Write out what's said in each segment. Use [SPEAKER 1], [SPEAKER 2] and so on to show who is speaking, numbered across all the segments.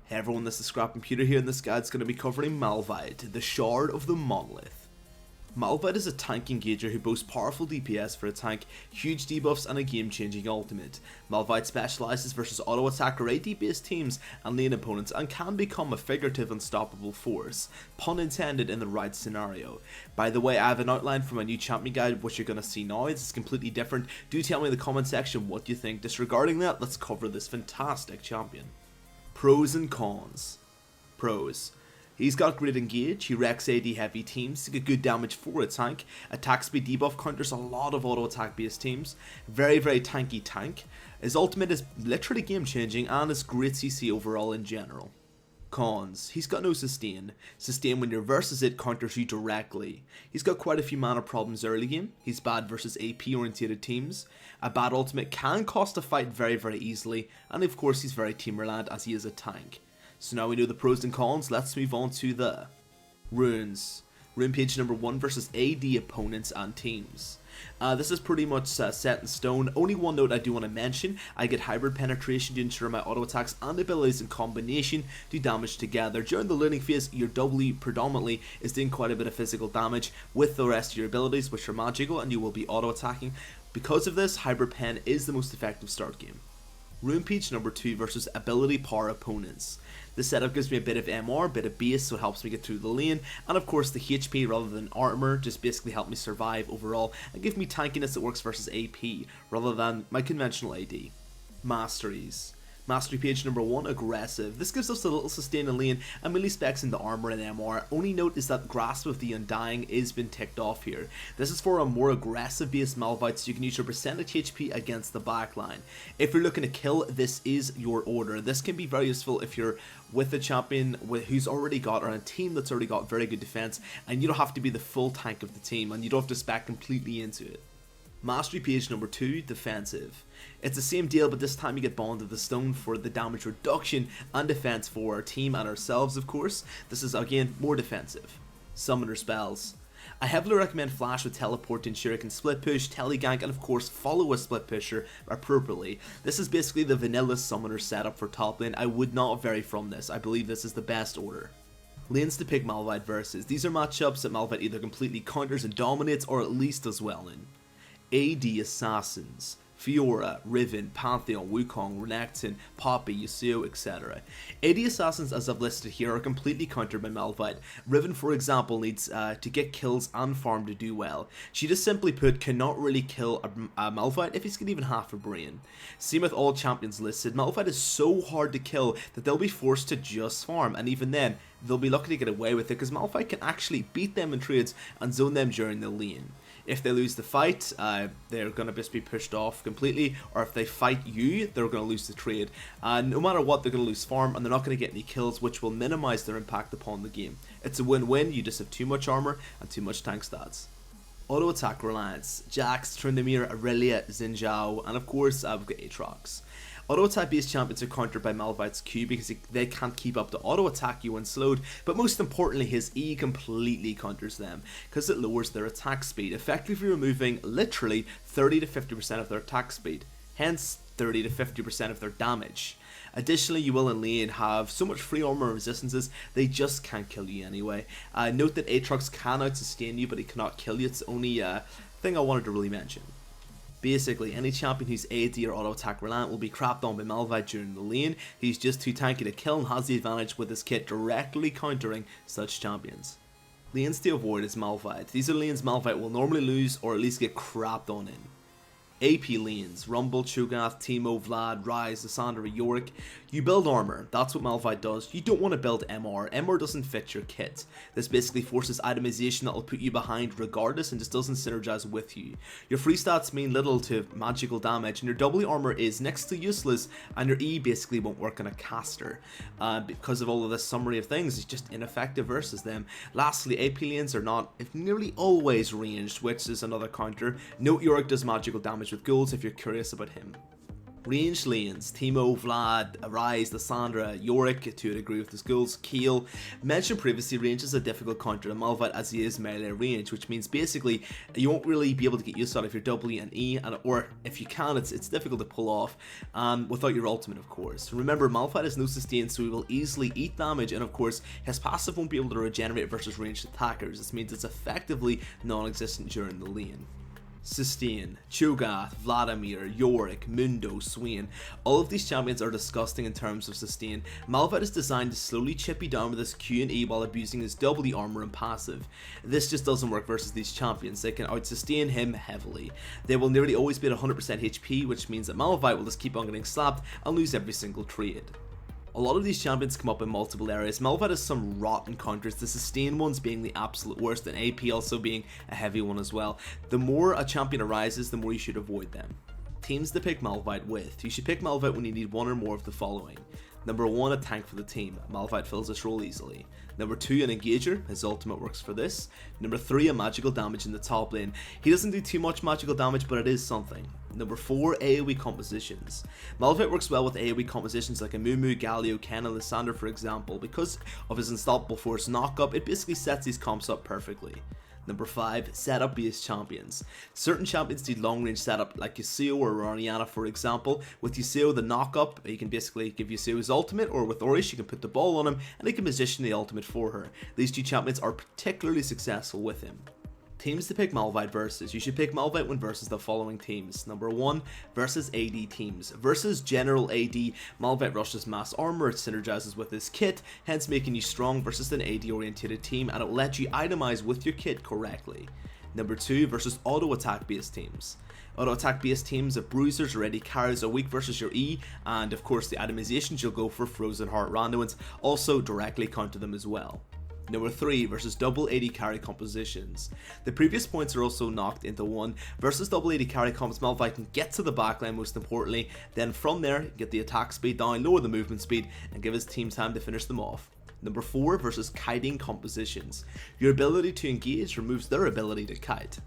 [SPEAKER 1] Hey everyone, this is ScrapComputer here, and this guide's going to be covering Malphite, the Shard of the Monolith. Malphite is a tank engager who boasts powerful DPS for a tank, huge debuffs, and a game-changing ultimate. Malphite specialises versus auto-attack or AD based teams and lane opponents, and can become a figurative unstoppable force, pun intended in the right scenario. By the way, I have an outline for my new champion guide, which you're going to see now. It's completely different. Do tell me in the comment section what you think. Disregarding that, let's cover this fantastic champion. Pros and cons. Pros. He's got great engage, he wrecks AD heavy teams to get good damage for a tank, attack speed debuff counters a lot of auto attack based teams, very tanky tank, his ultimate is literally game changing and is great CC overall in general. Cons. He's got no sustain. Sustain when you versus it counters you directly. He's got quite a few mana problems early game. He's bad versus AP oriented teams. A bad ultimate can cost a fight very easily, and of course he's very team reliant as he is a tank. So now we know the pros and cons, let's move on to the runes. Rune page number 1 versus AD opponents and teams. This is pretty much set in stone. Only one note I do want to mention: I get hybrid penetration to ensure my auto attacks and abilities in combination do damage together. During the learning phase, your W predominantly is doing quite a bit of physical damage with the rest of your abilities, which are magical, and you will be auto attacking. Because of this, hybrid pen is the most effective start game. Rune page number 2 versus ability power opponents. This setup gives me a bit of MR, a bit of base, so it helps me get through the lane, and of course the HP rather than armor just basically help me survive overall and give me tankiness that works versus AP rather than my conventional AD. Masteries. Mastery page number 1, aggressive. This gives us a little sustain in lane and melee specs into armor and MR. Only note is that grasp of the undying is been ticked off here. This is for a more aggressive based Malphite, so you can use your percentage HP against the backline. If you're looking to kill, this is your order. This can be very useful if you're with a champion who's already got, or a team that's already got very good defense, and you don't have to be the full tank of the team, and you don't have to spec completely into it. Mastery page number 2, defensive. It's the same deal, but this time you get Bond of the Stone for the damage reduction and defense for our team and ourselves, of course. This is again more defensive. Summoner spells. I heavily recommend Flash with Teleport to ensure it can split push, telegank, and of course follow a split pusher appropriately. This is basically the vanilla summoner setup for top lane. I would not vary from this. I believe this is the best order. Lanes to pick Malphite versus. These are matchups that Malphite either completely counters and dominates, or at least does well in. AD Assassins. Fiora, Riven, Pantheon, Wukong, Renekton, Poppy, Yasuo, etc. AD Assassins, as I've listed here, are completely countered by Malphite. Riven, for example, needs to get kills and farm to do well. She just simply put cannot really kill a Malphite if he's got even half a brain. Same with all champions listed. Malphite is so hard to kill that they'll be forced to just farm, and even then, they'll be lucky to get away with it because Malphite can actually beat them in trades and zone them during the lane. If they lose the fight, they're going to just be pushed off completely, or if they fight you, they're going to lose the trade. No matter what, they're going to lose farm, and they're not going to get any kills, which will minimize their impact upon the game. It's a win-win. You just have too much armor and too much tank stats. Auto attack reliance. Jax, Tryndamere, Aurelia, Xin Zhao, and of course we've got Aatrox. Auto attack based champions are countered by Malphite's Q because they can't keep up to auto attack you when slowed, but most importantly his E completely counters them because it lowers their attack speed, effectively removing literally 30 to 50% of their attack speed, hence 30 to 50% of their damage. Additionally, you will in lane have so much free armor and resistances, they just can't kill you anyway. Note that Aatrox can out-sustain you, but he cannot kill you. It's the only thing I wanted to really mention. Basically, any champion who's AD or auto attack reliant will be crapped on by Malphite during the lane. He's just too tanky to kill and has the advantage with his kit directly countering such champions. Lanes to avoid is Malphite. These are lanes Malphite will normally lose or at least get crapped on in. AP lanes, Rumble, Cho'Gath, Teemo, Vlad, Ryze, Lissandra, Yorick. You build armor, that's what Malphite does. You don't want to build MR. MR doesn't fit your kit. This basically forces itemization that will put you behind regardless and just doesn't synergize with you. Your free stats mean little to magical damage, and your W armor is next to useless, and your E basically won't work on a caster. Because of all of this summary of things, it's just ineffective versus them. Lastly, AP lanes are not, if nearly always, ranged, which is another counter. Note Yorick does magical damage with goals if you're curious about him. Ranged lanes, Teemo, Vlad, Arise, Lissandra, Yorick, to a degree with the schools, Keel. Mentioned previously, range is a difficult counter to Malphite as he is melee range, which means basically you won't really be able to get used to it if you're W and E, or if you can, it's difficult to pull off without your ultimate, of course. Remember, Malphite has no sustain, so he will easily eat damage, and of course, his passive won't be able to regenerate versus ranged attackers. This means it's effectively non-existent during the lane. Sustain, Cho'Gath, Vladimir, Yorick, Mundo, Swain. All of these champions are disgusting in terms of sustain. Malphite is designed to slowly chip you down with his Q and E while abusing his W armor and passive. This just doesn't work versus these champions. They can out-sustain him heavily. They will nearly always be at 100% HP, which means that Malphite will just keep on getting slapped and lose every single trade. A lot of these champions come up in multiple areas. Malphite has some rotten counters, the sustain ones being the absolute worst, and AP also being a heavy one as well. The more a champion arises, the more you should avoid them. Teams to pick Malphite with. You should pick Malphite when you need one or more of the following. Number 1, a tank for the team. Malphite fills this role easily. Number 2, an engager. His ultimate works for this. Number 3, a magical damage in the top lane. He doesn't do too much magical damage, but it is something. Number 4, AoE compositions. Malphite works well with AoE compositions like a Mumu, Galio, Ken, and Lissandra, for example. Because of his unstoppable force knockup, it basically sets these comps up perfectly. Number 5, setup based champions. Certain champions need long range setup like Yasuo or Orianna, for example. With Yasuo, the knockup, you can basically give Yasuo his ultimate, or with Orish you can put the ball on him and he can position the ultimate for her. These two champions are particularly successful with him. Teams to pick Malphite versus. You should pick Malphite when versus the following teams. Number 1, versus AD teams. Versus general AD, Malphite rushes mass armor, it synergizes with his kit, hence making you strong versus an AD oriented team, and it will let you itemize with your kit correctly. Number 2, versus auto attack based teams. Auto attack based teams of bruisers or AD carries are weak versus your E, and of course the itemizations you'll go for Frozen Heart randoms also directly counter them as well. Number 3, versus double AD carry compositions. The previous points are also knocked into one. Versus double AD carry comps, Malphite can get to the backline most importantly, then from there get the attack speed down, lower the movement speed, and give his team time to finish them off. Number 4, versus kiting compositions. Your ability to engage removes their ability to kite.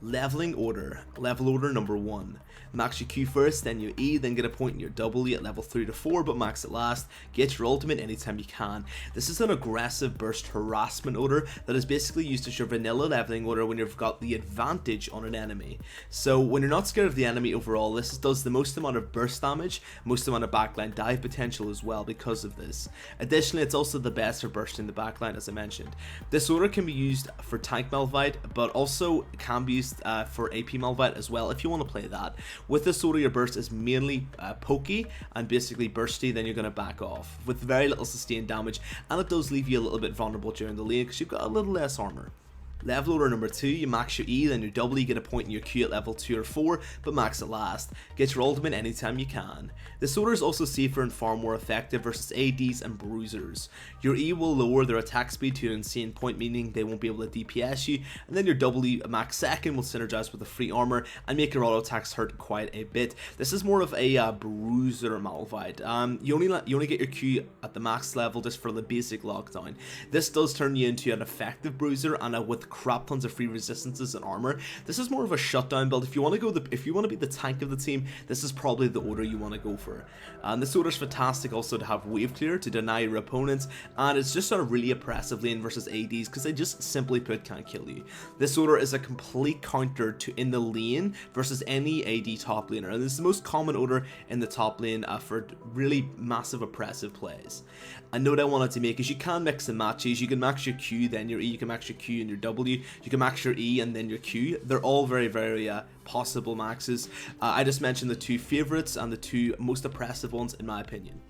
[SPEAKER 1] Leveling order. Level order number 1. Max your Q first, then your E, then get a point in your W at level 3 to 4, but max it last. Get your ultimate anytime you can. This is an aggressive burst harassment order that is basically used as your vanilla leveling order when you've got the advantage on an enemy. So when you're not scared of the enemy overall, this does the most amount of burst damage, most amount of backline dive potential as well because of this. Additionally, it's also the best for bursting the backline, as I mentioned. This order can be used for tank Malphite, but also can be used for AP Malphite as well if you want to play that. With this order, your burst is mainly pokey and basically bursty, then you're going to back off with very little sustained damage, and it does leave you a little bit vulnerable during the lane because you've got a little less armor. Level order number 2, you max your E, then your W, get a point in your Q at level 2 or 4, but max it last. Get your ultimate anytime you can. This order is also safer and far more effective versus ADs and bruisers. Your E will lower their attack speed to an insane point, meaning they won't be able to DPS you, and then your W max second will synergize with the free armor and make your auto attacks hurt quite a bit. This is more of a bruiser Malphite. You only get your Q at the max level just for the basic lockdown. This does turn you into an effective bruiser and with crap tons of free resistances and armor. This is more of a shutdown build. If you want to be the tank of the team, this is probably the order you want to go for. And this order is fantastic also to have wave clear to deny your opponents, and it's just a really oppressive lane versus ADs because they just simply put can't kill you. This order is a complete counter to in the lane versus any AD top laner, and this is the most common order in the top lane for really massive oppressive plays. A note I wanted to make is you can mix and matches. You can max your Q, then your E, you can max your Q and your W, you can max your E and then your Q. They're all very possible maxes. I just mentioned the 2 favorites and the 2 most oppressive ones in my opinion.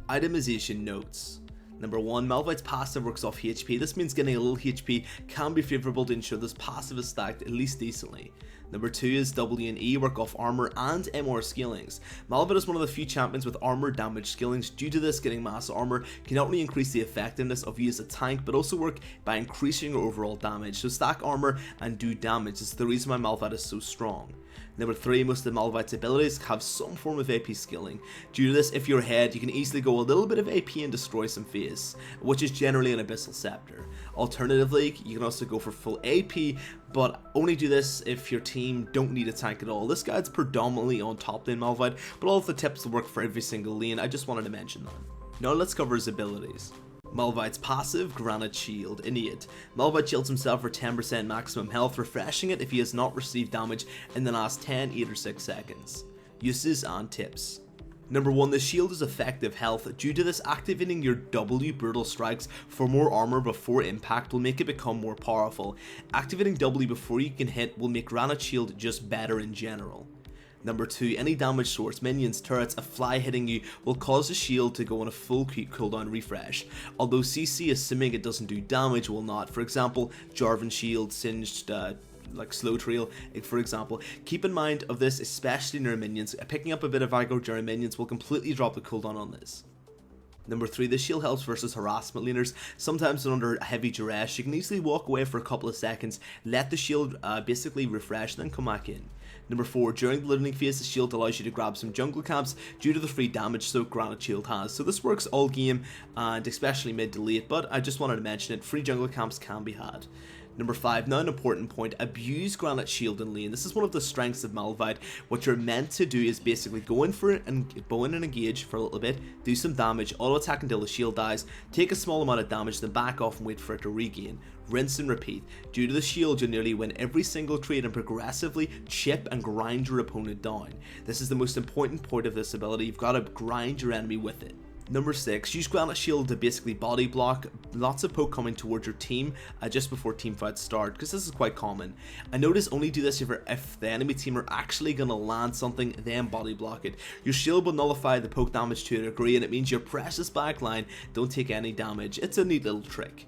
[SPEAKER 1] Itemization notes. Number 1, Malphite's passive works off HP. This means getting a little HP can be favourable to ensure this passive is stacked at least decently. Number 2 is W and E work off armor and MR skillings. Malphite is one of the few champions with armor damage skillings. Due to this, getting mass armor can not only increase the effectiveness of you as a tank, but also work by increasing your overall damage. So stack armor and do damage. This is the reason why Malphite is so strong. Number 3, most of Malphite's abilities have some form of AP skilling. Due to this, if you're ahead, you can easily go a little bit of AP and destroy some face, which is generally an Abyssal Scepter. Alternatively, you can also go for full AP, but only do this if your team don't need a tank at all. This guide's predominantly on top lane Malphite, but all of the tips will work for every single lane. I just wanted to mention them. Now let's cover his abilities. Malphite's passive, Granite Shield, Innate. Malphite shields himself for 10% maximum health, refreshing it if he has not received damage in the last 10, 8 or 6 seconds. Uses and tips. Number 1, the shield is effective health. Due to this, activating your W brutal strikes for more armor before impact will make it become more powerful. Activating W before you can hit will make Granite Shield just better in general. Number 2, any damage source, minions, turrets, a fly hitting you will cause the shield to go on a full cooldown refresh, although CC, assuming it doesn't do damage, will not. For example, Jarvan shield, singed like slow trail, for example. Keep in mind of this, especially near minions. Picking up a bit of aggro during minions will completely drop the cooldown on this. Number 3, the shield helps versus harassment laners. Sometimes when under heavy duress, you can easily walk away for a couple of seconds, let the shield basically refresh, then come back in. Number 4, during the looting phase, the shield allows you to grab some jungle camps due to the free damage soak Granite Shield has. So this works all game and especially mid to late, but I just wanted to mention it, free jungle camps can be had. Number 5, now an important point, abuse Granite Shield in lane. This is one of the strengths of Malphite. What you're meant to do is basically go in for it and go in and engage for a little bit, do some damage, auto attack until the shield dies, take a small amount of damage, then back off and wait for it to regain. Rinse and repeat. Due to the shield, you'll nearly win every single trade and progressively chip and grind your opponent down. This is the most important point of this ability. You've got to grind your enemy with it. Number 6, use Granite Shield to basically body block lots of poke coming towards your team just before team fights start, because this is quite common. I notice only do this if the enemy team are actually going to land something, then body block it. Your shield will nullify the poke damage to a degree, and it means your precious backline don't take any damage. It's a neat little trick.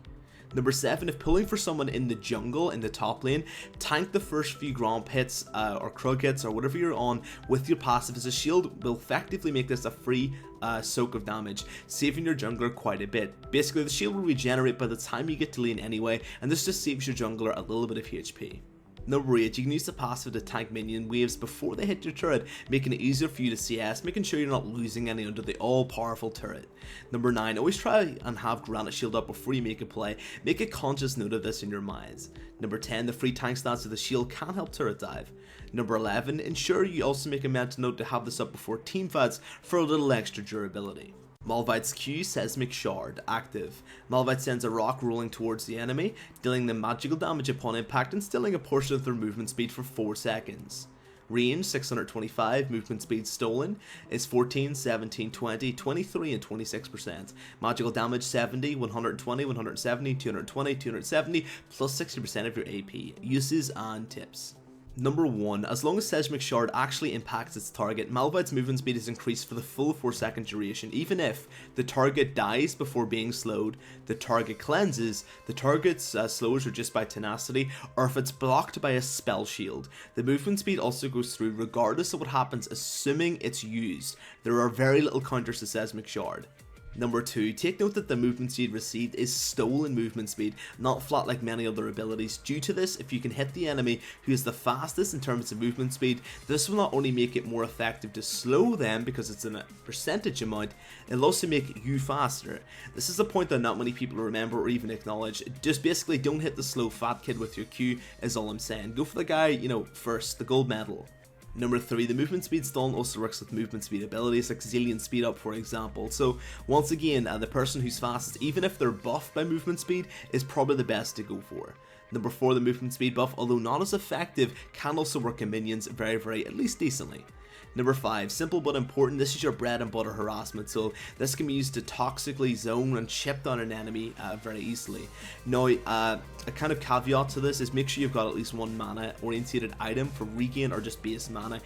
[SPEAKER 1] Number 7, if pulling for someone in the jungle in the top lane, tank the first few Gromp hits or Krug hits or whatever you're on with your passive, as a shield will effectively make this a free soak of damage, saving your jungler quite a bit. Basically, the shield will regenerate by the time you get to lane anyway, and this just saves your jungler a little bit of HP. Number 8, you can use the passive to tank minion waves before they hit your turret, making it easier for you to CS, making sure you're not losing any under the all-powerful turret. Number 9, always try and have Granite Shield up before you make a play. Make a conscious note of this in your minds. Number 10, the free tank stance of the shield can help turret dive. Number 11, ensure you also make a mental note to have this up before team fights for a little extra durability. Malphite's Q, Seismic Shard, active. Malphite sends a rock rolling towards the enemy, dealing them magical damage upon impact and stealing a portion of their movement speed for 4 seconds. Range 625, movement speed stolen is 14, 17, 20, 23 and 26%. Magical damage 70, 120, 170, 220, 270, plus 60% of your AP. Uses and tips. Number 1, as long as Seismic Shard actually impacts its target, Malphite's movement speed is increased for the full 4-second duration, even if the target dies before being slowed, the target cleanses, the target's slows are just by tenacity, or if it's blocked by a spell shield. The movement speed also goes through regardless of what happens, assuming it's used. There are very little counters to Seismic Shard. Number 2, take note that the movement speed received is stolen movement speed, not flat like many other abilities. Due to this, if you can hit the enemy who is the fastest in terms of movement speed, this will not only make it more effective to slow them because it's in a percentage amount, it'll also make you faster. This is a point that not many people remember or even acknowledge. Just basically don't hit the slow fat kid with your Q is all I'm saying. Go for the guy, first, the gold medal. Number 3, the movement speed stolen also works with movement speed abilities like Zillion speed up, for example. So once again, the person who's fastest, even if they're buffed by movement speed, is probably the best to go for. Number 4, the movement speed buff, although not as effective, can also work in minions very, at least decently. Number 5, simple but important, this is your bread and butter harassment, so this can be used to toxically zone and chip down an enemy very easily. Now, a kind of caveat to this is make sure you've got at least one mana orientated item for regain or just base mana.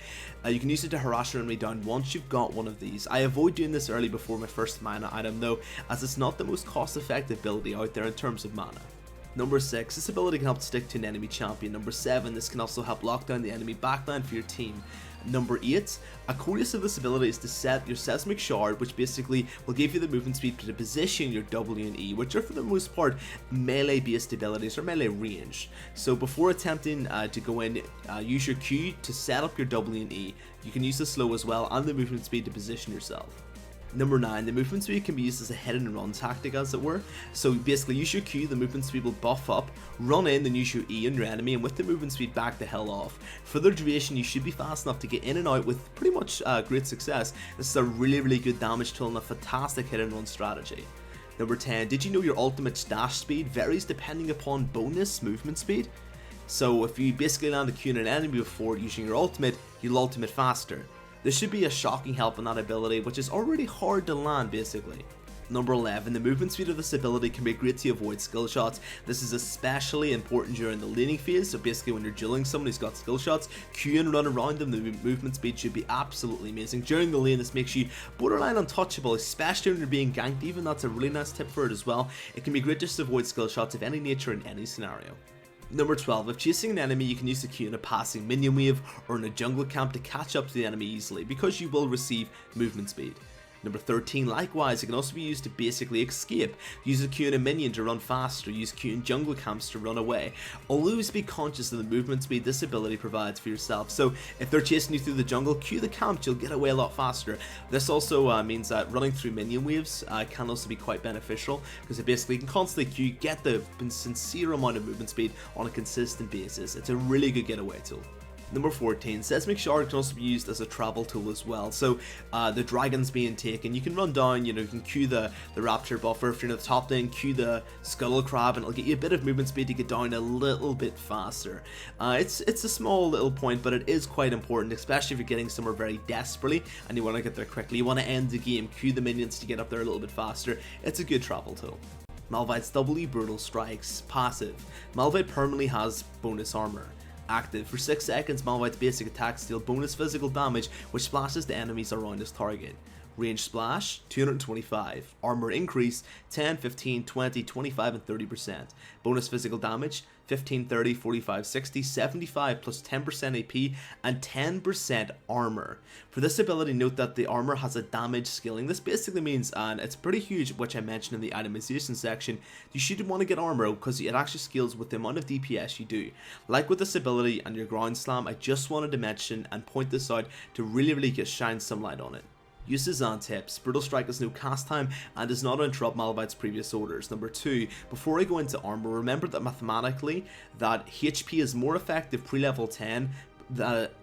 [SPEAKER 1] You can use it to harass your enemy down once you've got one of these. I avoid doing this early before my first mana item though, as it's not the most cost effective ability out there in terms of mana. Number 6, this ability can help stick to an enemy champion. Number 7, this can also help lock down the enemy backline for your team. Number 8, a core use of this ability is to set your Seismic Shard, which basically will give you the movement speed to position your W and E, which are for the most part melee based abilities or melee range. So before attempting to go in, use your Q to set up your W and E. You can use the slow as well and the movement speed to position yourself. Number 9, the movement speed can be used as a hit and run tactic, as it were. So basically use your Q, the movement speed will buff up, run in, then use your E on your enemy, and with the movement speed back the hell off. For the duration, you should be fast enough to get in and out with pretty much great success. This is a really good damage tool and a fantastic hit and run strategy. Number 10, did you know your ultimate's dash speed varies depending upon bonus movement speed? So if you basically land a Q on an enemy before using your ultimate, you'll ultimate faster. This should be a shocking help on that ability, which is already hard to land basically. Number 11, the movement speed of this ability can be great to avoid skill shots. This is especially important during the laning phase, so basically when you're dueling someone who's got skill shots, Q and run around them, the movement speed should be absolutely amazing. During the lane, this makes you borderline untouchable, especially when you're being ganked. Even that's a really nice tip for it as well. It can be great just to avoid skill shots of any nature in any scenario. Number 12, if chasing an enemy, you can use the Q in a passing minion wave or in a jungle camp to catch up to the enemy easily, because you will receive movement speed. Number 13, likewise, it can also be used to basically escape. Use the Q in a minion to run faster, use Q in jungle camps to run away. Always be conscious of the movement speed this ability provides for yourself. So if they're chasing you through the jungle, Q the camp, you'll get away a lot faster. This also means that running through minion waves can also be quite beneficial, because it basically can constantly Q, get the sincere amount of movement speed on a consistent basis. It's a really good getaway tool. Number 14, Seismic Shard can also be used as a travel tool as well. So the dragon's being taken, you can run down, you can Q the raptor buffer. If you're in the top lane, Q the scuttle crab, and it'll get you a bit of movement speed to get down a little bit faster. It's a small little point, but it is quite important, especially if you're getting somewhere very desperately and you want to get there quickly. You want to end the game, Q the minions to get up there a little bit faster. It's a good travel tool. Malphite's W Brutal Strikes. Passive. Malphite permanently has bonus armor. Active. For 6 seconds, Malphite's basic attacks deal bonus physical damage, which splashes the enemies around his target. Range splash, 225. Armor increase, 10, 15, 20, 25, and 30%. Bonus physical damage, 15, 30, 45, 60, 75, plus 10% AP, and 10% armor. For this ability, note that the armor has a damage scaling. This basically means, and it's pretty huge, which I mentioned in the itemization section, you should want to get armor because it actually scales with the amount of DPS you do. Like with this ability and your ground slam, I just wanted to mention and point this out to really shine some light on it. Uses and tips. Brutal Strike has no cast time and does not interrupt Malphite's previous orders. Number 2, before I go into armor, remember that mathematically that HP is more effective pre-level 10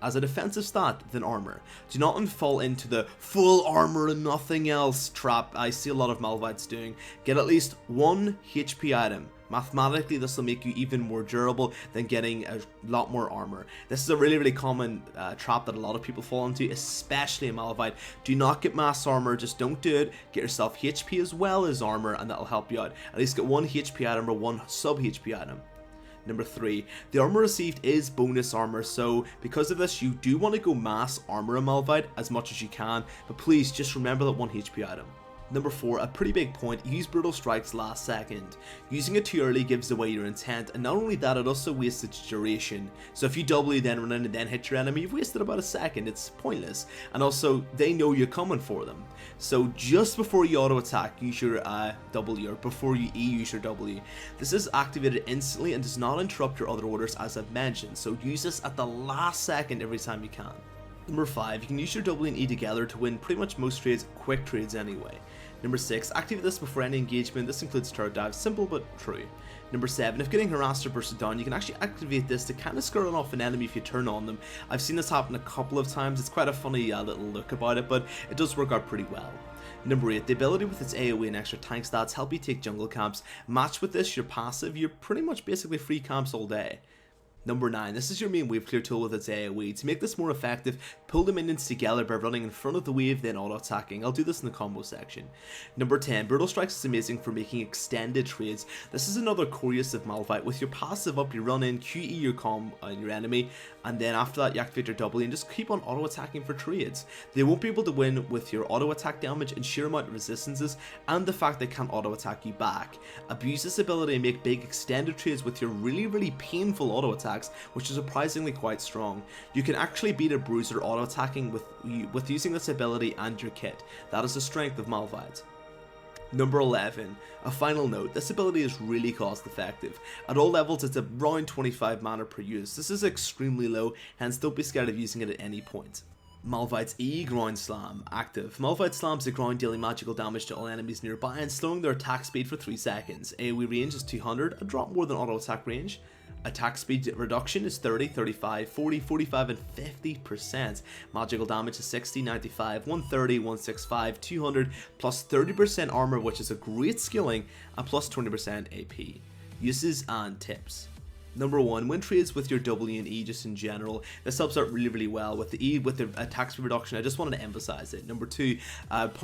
[SPEAKER 1] as a defensive stat than armor. Do not fall into the full armor and nothing else trap I see a lot of Malphites doing. Get at least 1 HP item. Mathematically, this will make you even more durable than getting a lot more armor. This is a really common trap that a lot of people fall into, especially in Malphite. Do not get mass armor, just don't do it. Get yourself HP as well as armor, and that'll help you out. At least get 1 HP item or 1 sub HP item. Number 3, the armor received is bonus armor, so because of this you do want to go mass armor in Malphite as much as you can, but please just remember that 1 HP item. Number 4, a pretty big point, use Brutal Strikes last second. Using it too early gives away your intent, and not only that, it also wastes its duration. So if you W then run in and then hit your enemy, you've wasted about a second, it's pointless. And also, they know you're coming for them. So just before you auto attack, use your W, or before you E, use your W. This is activated instantly and does not interrupt your other orders as I've mentioned, so use this at the last second every time you can. Number 5, you can use your W and E together to win pretty much most trades, quick trades anyway. Number 6, activate this before any engagement. This includes turret dive, simple but true. Number 7, if getting harassed or bursted down, you can actually activate this to kind of scare off an enemy if you turn on them. I've seen this happen a couple of times. It's quite a funny little look about it, but it does work out pretty well. Number 8, the ability with its AoE and extra tank stats help you take jungle camps. Match with this, your passive, you're pretty much basically free camps all day. Number 9, this is your main wave clear tool with its AoE. To make this more effective, pull the minions together by running in front of the wave, then auto-attacking. I'll do this in the combo section. Number 10, Brutal Strikes is amazing for making extended trades. This is another core use of Malphite. With your passive up, you run in, QE your combo on your enemy, and then after that you activate your W and just keep on auto-attacking for trades. They won't be able to win with your auto-attack damage and sheer amount of resistances, and the fact they can't auto-attack you back. Abuse this ability and make big extended trades with your really painful auto-attack, which is surprisingly quite strong. You can actually beat a bruiser auto-attacking with using this ability and your kit. That is the strength of Malphite. Number 11, a final note, this ability is really cost effective. At all levels it's around 25 mana per use. This is extremely low, hence don't be scared of using it at any point. Malphite's E Ground Slam, active. Malphite slams the ground, dealing magical damage to all enemies nearby and slowing their attack speed for 3 seconds. AoE range is 200, a drop more than auto attack range. Attack speed reduction is 30, 35, 40, 45 and 50%. Magical damage is 60, 95, 130, 165, 200, plus 30% armor, which is a great skilling, and plus 20% AP. Uses and tips. Number 1, win trades with your W and E just in general. This helps out really well. With the E, with the attack speed reduction, I just wanted to emphasize it. Number 2,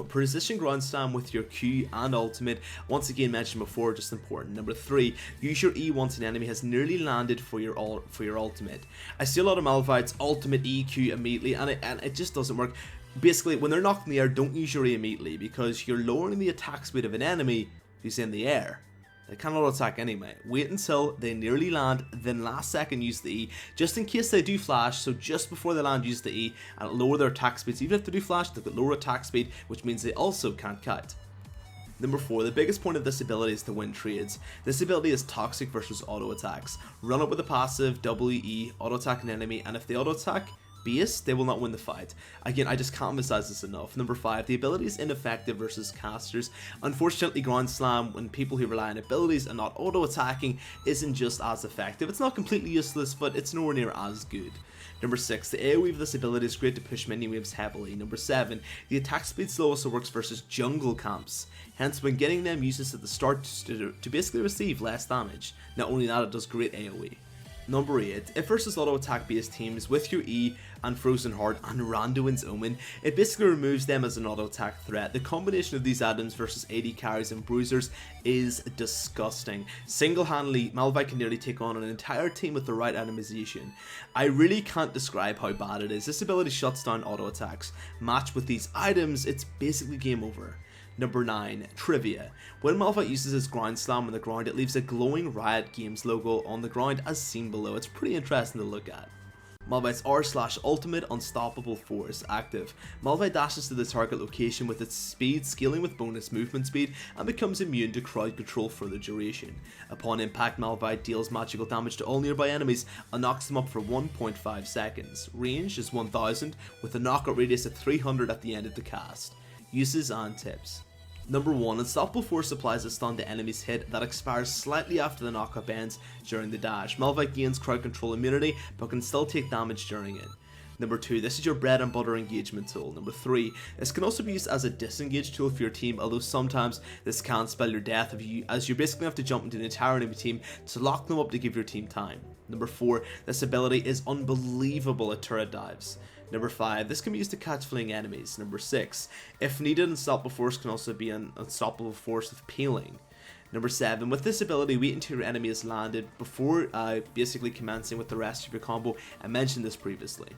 [SPEAKER 1] precision ground slam with your Q and ultimate. Once again, mentioned before, just important. Number 3, use your E once an enemy has nearly landed for your ultimate. I see a lot of Malphites ultimate E, Q immediately, and it just doesn't work. Basically, when they're knocked in the air, don't use your E immediately, because you're lowering the attack speed of an enemy who's in the air. They cannot attack anyway. Wait until they nearly land, then last second use the E, just in case they do flash. So just before they land, use the E and lower their attack speeds. Even if they do flash, they've got lower attack speed, which means they also can't kite. Number 4, the biggest point of this ability is to win trades. This ability is toxic versus auto attacks. Run it with a passive, WE, auto attack an enemy, and if they auto attack base, they will not win the fight. Again, I just can't emphasize this enough. Number 5, the ability is ineffective versus casters. Unfortunately, Ground Slam, when people who rely on abilities and not auto attacking, isn't just as effective. It's not completely useless, but it's nowhere near as good. Number 6, the AoE of this ability is great to push minion waves heavily. Number 7, the attack speed slow also works versus jungle camps. Hence, when getting them, use this at the start to basically receive less damage. Not only that, it does great AoE. Number 8, if versus auto attack based teams with your E and Frozen Heart and Randuin's Omen, it basically removes them as an auto attack threat. The combination of these items versus AD carries and bruisers is disgusting. Single-handedly, Malphite can nearly take on an entire team with the right itemization. I really can't describe how bad it is. This ability shuts down auto attacks. Matched with these items, it's basically game over. Number 9, Trivia. When Malphite uses his Ground Slam on the ground, it leaves a glowing Riot Games logo on the ground as seen below. It's pretty interesting to look at. Malphite's R/Ultimate Unstoppable Force, active. Malphite dashes to the target location with its speed, scaling with bonus movement speed, and becomes immune to crowd control for the duration. Upon impact, Malphite deals magical damage to all nearby enemies and knocks them up for 1.5 seconds. Range is 1000, with a knockout radius of 300 at the end of the cast. Uses and tips. Number 1, Unstoppable Force applies a stun to enemies hit that expires slightly after the knockup ends during the dash. Malphite gains crowd control immunity, but can still take damage during it. Number 2, this is your bread and butter engagement tool. Number 3, this can also be used as a disengage tool for your team, although sometimes this can spell your death as you basically have to jump into the entire enemy team to lock them up to give your team time. Number 4, this ability is unbelievable at turret dives. Number 5, this can be used to catch fleeing enemies. Number 6, if needed, Unstoppable Force can also be an Unstoppable Force of peeling. Number 7, with this ability, wait until your enemy has landed before basically commencing with the rest of your combo. I mentioned this previously.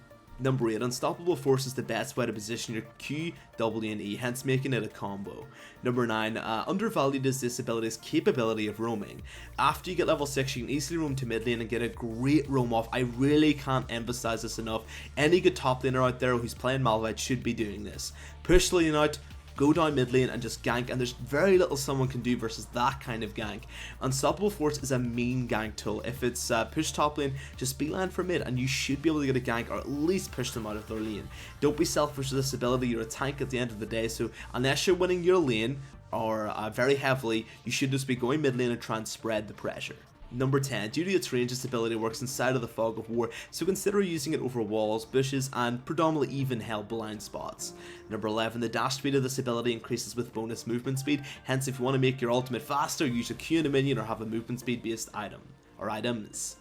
[SPEAKER 1] Number 8, Unstoppable Force is the best way to position your Q, W, and E, hence making it a combo. Number 9, undervalued is this ability's capability of roaming. After you get level 6, you can easily roam to mid lane and get a great roam off. I really can't emphasize this enough. Any good top laner out there who's playing Malphite should be doing this. Push lane out, go down mid lane and just gank, and there's very little someone can do versus that kind of gank. Unstoppable Force is a mean gank tool. If it's push top lane, just beeline for mid and you should be able to get a gank or at least push them out of their lane. Don't be selfish with this ability, you're a tank at the end of the day, so unless you're winning your lane or very heavily, you should just be going mid lane and try and spread the pressure. Number 10, due to its range, this ability works inside of the fog of war, so consider using it over walls, bushes, and predominantly even held blind spots. Number 11, the dash speed of this ability increases with bonus movement speed, hence if you want to make your ultimate faster, use a Q and a minion or have a movement speed based item, or items.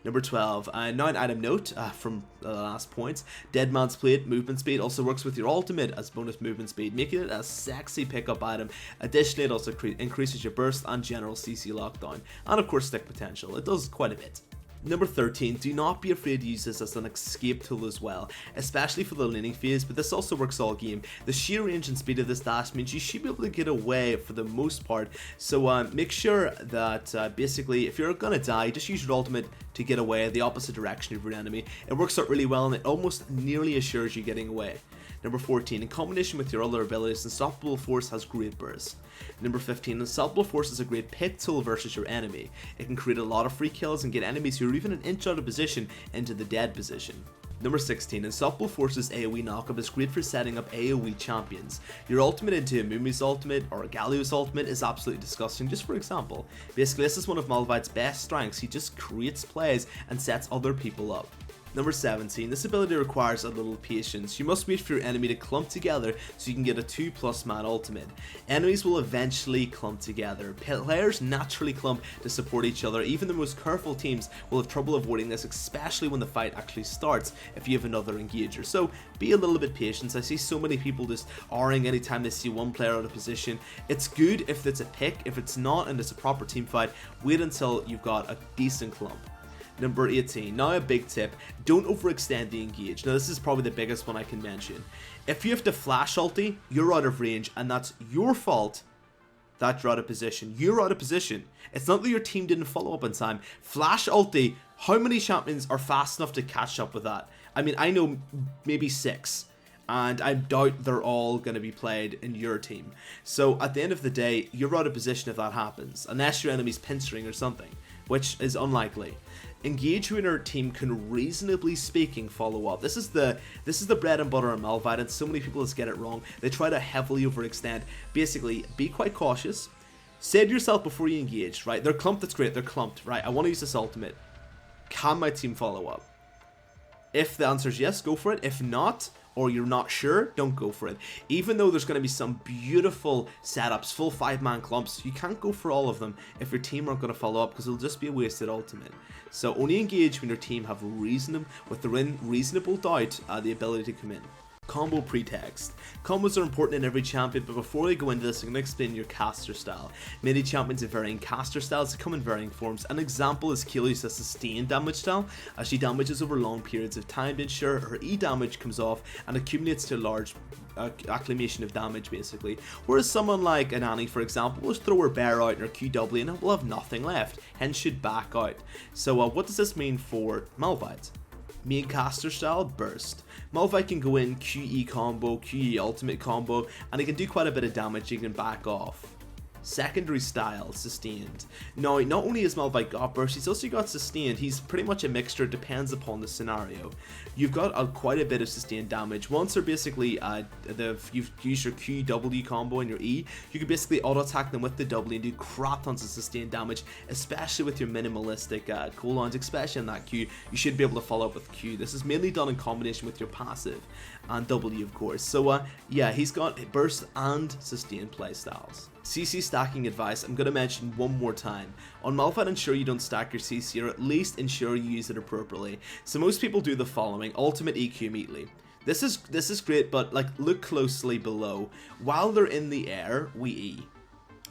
[SPEAKER 1] Number 12, now an item note from the last points. Dead Man's Plate movement speed also works with your ultimate as bonus movement speed, making it a sexy pickup item. Additionally, it also increases your burst and general CC lockdown, and of course stick potential. It does quite a bit. Number 13, do not be afraid to use this as an escape tool as well, especially for the laning phase, but this also works all game. The sheer range and speed of this dash means you should be able to get away for the most part, so make sure that basically if you're gonna die, just use your ultimate to get away the opposite direction of your enemy. It works out really well and it almost nearly assures you getting away. Number 14, in combination with your other abilities, Unstoppable Force has great burst. Number 15, Unstoppable Force is a great pick tool versus your enemy. It can create a lot of free kills and get enemies who are even an inch out of position into the dead position. Number 16, Unstoppable Force's AoE knockup is great for setting up AoE champions. Your ultimate into a Mumi's ultimate or a Galio's ultimate is absolutely disgusting. Just for example, basically this is one of Malphite's best strengths. He just creates plays and sets other people up. Number 17, this ability requires a little patience. You must wait for your enemy to clump together so you can get a 2+ man ultimate. Enemies will eventually clump together. Players naturally clump to support each other. Even the most careful teams will have trouble avoiding this, especially when the fight actually starts if you have another engager. So be a little bit patient. I see so many people just R-ing anytime they see one player out of position. It's good if it's a pick. If it's not and it's a proper team fight, wait until you've got a decent clump. Number 18, now a big tip, don't overextend the engage. Now this is probably the biggest one I can mention. If you have to flash ulti, you're out of range and that's your fault that you're out of position. You're out of position. It's not that your team didn't follow up in time. Flash ulti, how many champions are fast enough to catch up with that? I mean, I know maybe 6. And I doubt they're all going to be played in your team. So at the end of the day, you're out of position if that happens, unless your enemy's pincering or something, which is unlikely. Engage who in our team can reasonably speaking follow up. This is the bread and butter of Malphite, and so many people just get it wrong. They try to heavily overextend. Basically, be quite cautious. Say to yourself before you engage, right? They're clumped, that's great, they're clumped, right? I want to use this ultimate. Can my team follow up? If the answer is yes, go for it. If not, or you're not sure, don't go for it. Even though there's going to be some beautiful setups, full 5-man clumps, you can't go for all of them if your team aren't going to follow up because it'll just be a wasted ultimate. So only engage when your team have reasonable doubt the ability to come in. Combo pretext. Combos are important in every champion, but before we go into this, I'm going to explain your caster style. Many champions have varying caster styles that come in varying forms. An example is Keely's sustained damage style, as she damages over long periods of time to ensure her E damage comes off and accumulates to a large accumulation of damage basically. Whereas someone like an Annie, for example, will just throw her bear out in her QW and will have nothing left, hence should back out. So what does this mean for Malphite? Main caster style, burst. Malphite can go in QE combo, QE ultimate combo, and he can do quite a bit of damage. He can back off. Secondary style, sustained. Now, not only has Malphite got burst, he's also got sustained. He's pretty much a mixture, depends upon the scenario. You've got quite a bit of sustained damage. Once they're basically, you've used your QW combo and your E, you can basically auto-attack them with the W and do crap tons of sustained damage, especially with your minimalistic cooldowns, especially in that Q. You should be able to follow up with Q. This is mainly done in combination with your passive and W, of course. So, yeah, he's got burst and sustained playstyles. CC stacking advice, I'm going to mention one more time. On Malphite, ensure you don't stack your CC, or at least ensure you use it appropriately. So most people do the following: ultimate EQ immediately. This is great, but like look closely below. While they're in the air, we E.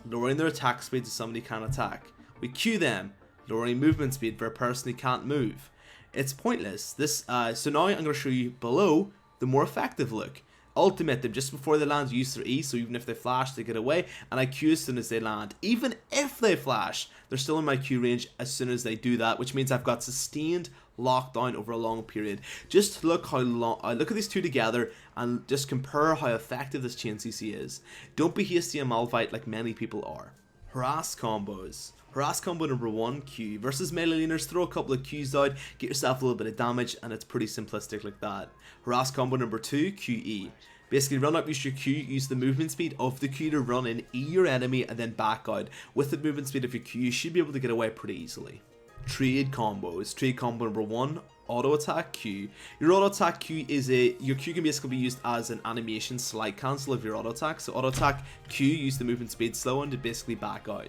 [SPEAKER 1] Lowering their attack speed so somebody can't attack. We Q them, lowering movement speed for a person who can't move. It's pointless. So now I'm going to show you below the more effective look. Ultimate them just before they land, use their E, so even if they flash, they get away, and I Q as soon as they land. Even if they flash, they're still in my Q range as soon as they do that, which means I've got sustained lockdown over a long period. Just look how long, look at these two together, and just compare how effective this chain CC is. Don't be hasty on Malphite like many people are. Harass combos. Harass combo number 1, Q. Versus melee laners, throw a couple of Qs out, get yourself a little bit of damage, and it's pretty simplistic like that. Harass combo number 2, QE. Basically, run up, use your Q, use the movement speed of the Q to run in, E your enemy, and then back out. With the movement speed of your Q, you should be able to get away pretty easily. Trade combos. Trade combo number 1, auto attack Q. Your auto attack Q is your Q can basically be used as an animation slight cancel of your auto attack. So auto attack Q, use the movement speed slow and to basically back out.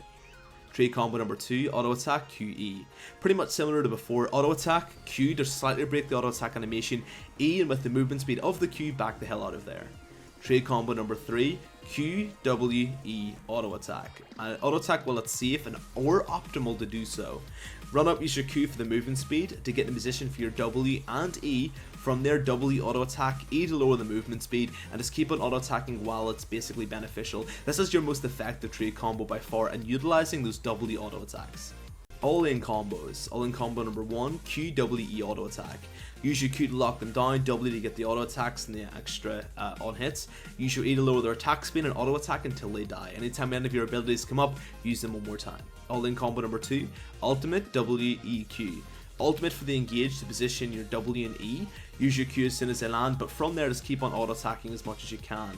[SPEAKER 1] Trade combo number 2, auto attack QE. Pretty much similar to before. Auto attack Q to slightly break the auto attack animation, E, and with the movement speed of the Q, back the hell out of there. Trade combo number 3, Q, W, E, auto attack. Auto attack while it's safe and or optimal to do so. Run up, use your Q for the movement speed to get in position for your W and E. From there, W auto attack, E to lower the movement speed, and just keep on auto attacking while it's basically beneficial. This is your most effective trade combo by far, and utilizing those W auto attacks. All-in combos. All-in combo number 1, Q, W, E auto attack. Use your Q to lock them down, W to get the auto attacks and the extra on hits. Use your E to lower their attack speed and auto attack until they die. Anytime any of your abilities come up, use them one more time. All-in combo number 2, ultimate, W, E, Q. Ultimate for the engage to position your W and E. Use your Q as soon as they land, but from there just keep on auto attacking as much as you can.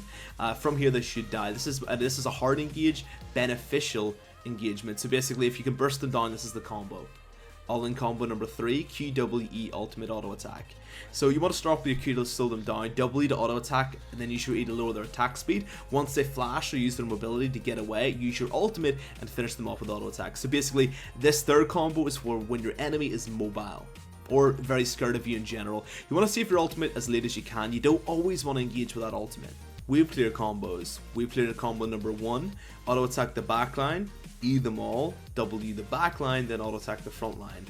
[SPEAKER 1] From here they should die. This is a hard engage, beneficial engagement. So basically if you can burst them down, this is the combo. All-in combo number 3, QWE ultimate auto attack. So you want to start with your Q to slow them down, W to auto attack, and then use your E to lower their attack speed. Once they flash or use their mobility to get away, use your ultimate and finish them off with auto attack. So basically this third combo is for when your enemy is mobile or very scared of you in general. You want to save your ultimate as late as you can. You don't always want to engage with that ultimate. Wave clear combos. Wave clear combo number 1, auto attack the backline, E them all, W the backline, then auto attack the front line.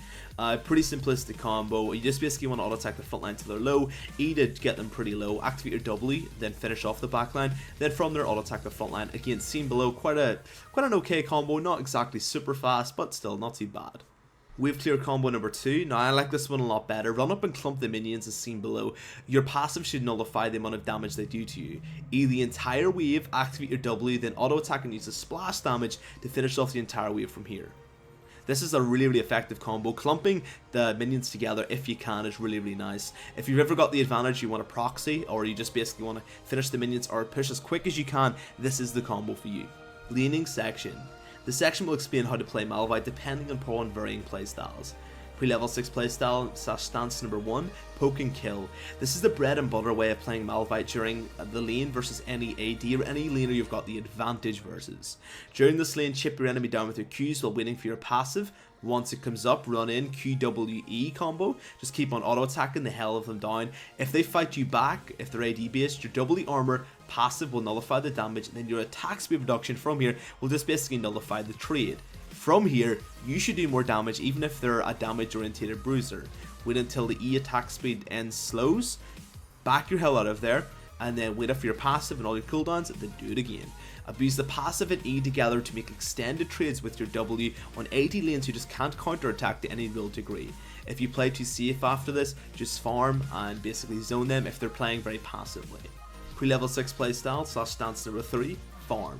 [SPEAKER 1] Pretty simplistic combo. You just basically want to auto attack the front line till they're low, E to get them pretty low, activate your W, then finish off the backline, then from there auto attack the front line. Again, seen below, quite an okay combo, not exactly super fast, but still not too bad. Wave clear combo number 2. Now I like this one a lot better. Run up and clump the minions as seen below. Your passive should nullify the amount of damage they do to you. E the entire wave, activate your W, then auto attack and use the splash damage to finish off the entire wave from here. This is a really effective combo. Clumping the minions together if you can is really nice. If you've ever got the advantage, you want a proxy, or you just basically want to finish the minions or push as quick as you can, this is the combo for you. Laning section. The section will explain how to play Malphite depending upon varying playstyles. Pre-level 6 playstyle / stance number 1, poke and kill. This is the bread and butter way of playing Malphite during the lane versus any AD or any laner you've got the advantage versus. During this lane, chip your enemy down with your Qs while waiting for your passive. Once it comes up, run in QWE combo. Just keep on auto attacking the hell of them down. If they fight you back, if they're AD based, your doubly armor passive will nullify the damage, and then your attack speed reduction from here will just basically nullify the trade. From here, you should do more damage even if they're a damage oriented bruiser. Wait until the E attack speed ends slows, back your hell out of there, and then wait for your passive and all your cooldowns, and then do it again. Abuse the passive and E together to make extended trades with your W on AD lanes who just can't counter attack to any real degree. If you play too safe after this, just farm and basically zone them if they're playing very passively. Pre-level 6 playstyle / stance number 3, farm.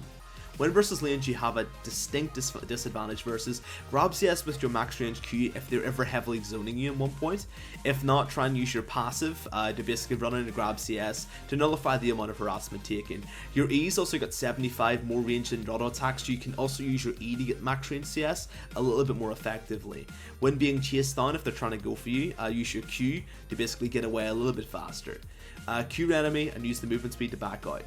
[SPEAKER 1] When versus lanes you have a distinct disadvantage versus, grab CS with your max range Q if they're ever heavily zoning you at one point. If not, try and use your passive to basically run in and grab CS to nullify the amount of harassment taken. Your E's also got 75 more range than auto attacks, so you can also use your E to get max range CS a little bit more effectively. When being chased down, if they're trying to go for you, use your Q to basically get away a little bit faster. Q your enemy and use the movement speed to back out.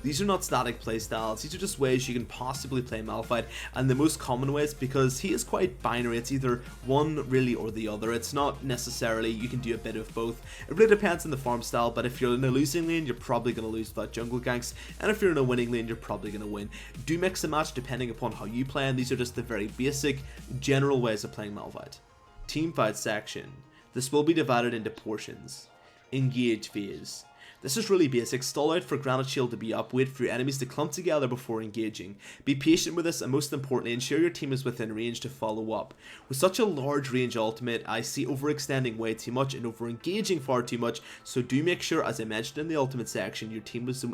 [SPEAKER 1] These are not static playstyles, these are just ways you can possibly play Malphite, and the most common ways, because he is quite binary, it's either one really or the other. It's not necessarily, you can do a bit of both. It really depends on the farm style, but if you're in a losing lane, you're probably going to lose without jungle ganks, and if you're in a winning lane, you're probably going to win. Do mix and match depending upon how you play, and these are just the very basic, general ways of playing Malphite. Teamfight section. This will be divided into portions. Engage phase. This is really basic. Stall out for granite shield to be up, wait for your enemies to clump together before engaging. Be patient with this, and most importantly, ensure your team is within range to follow up. With such a large range ultimate, I see overextending way too much and overengaging far too much, so do make sure, as I mentioned in the ultimate section, your team is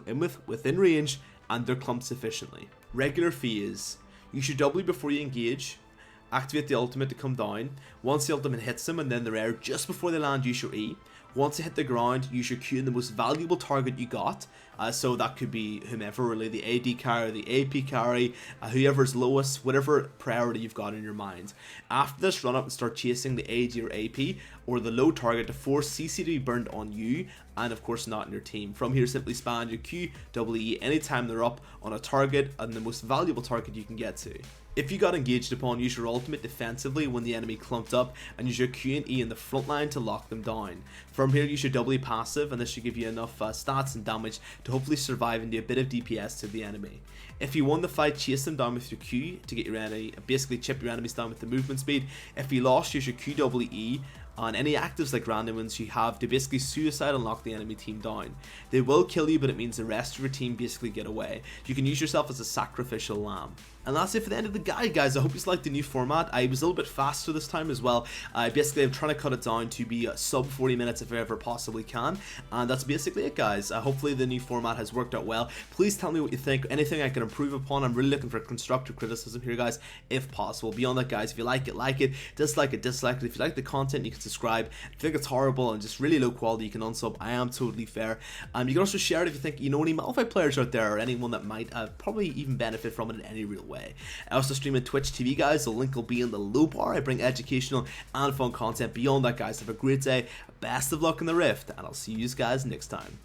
[SPEAKER 1] within range and they're clumped sufficiently. Regular phase. You should W before you engage. Activate the ultimate to come down. Once the ultimate hits them and then they're air, just before they land, use your E. Once they hit the ground, use your Q on the most valuable target you got. So that could be whomever, really, the AD carry, the AP carry, whoever's lowest, whatever priority you've got in your mind. After this, run up and start chasing the AD or AP or the low target to force CC to be burned on you and of course not in your team. From here, simply spam your Q, WE anytime they're up on a target and the most valuable target you can get to. If you got engaged upon, use your ultimate defensively when the enemy clumped up and use your Q and E in the front line to lock them down. From here, use your W passive and this should give you enough stats and damage to hopefully survive and do a bit of DPS to the enemy. If you won the fight, chase them down with your Q to get your enemy, basically chip your enemies down with the movement speed. If you lost, use your QWE on any actives like random ones you have to basically suicide and lock the enemy team down. They will kill you, but it means the rest of your team basically get away. You can use yourself as a sacrificial lamb. And that's it for the end of the guide, guys. I hope you liked the new format. I was a little bit faster this time as well. Basically, I'm trying to cut it down to be sub 40 minutes if I ever possibly can. And that's basically it, guys. Hopefully the new format has worked out well. Please tell me what you think. Anything I can improve upon. I'm really looking for constructive criticism here, guys, if possible. Beyond that, guys, if you like it, dislike it, dislike it. If you like the content, you can subscribe subscribe. If you think it's horrible and just really low quality, you can unsub. I am totally fair. You can also share it if you think you know any Malphite players out there, or anyone that might probably even benefit from it in any real way. I also stream on Twitch TV, guys. The link will be in the low bar. I bring educational and fun content beyond that, guys. Have a great day. Best of luck in the Rift, and I'll see you guys next time.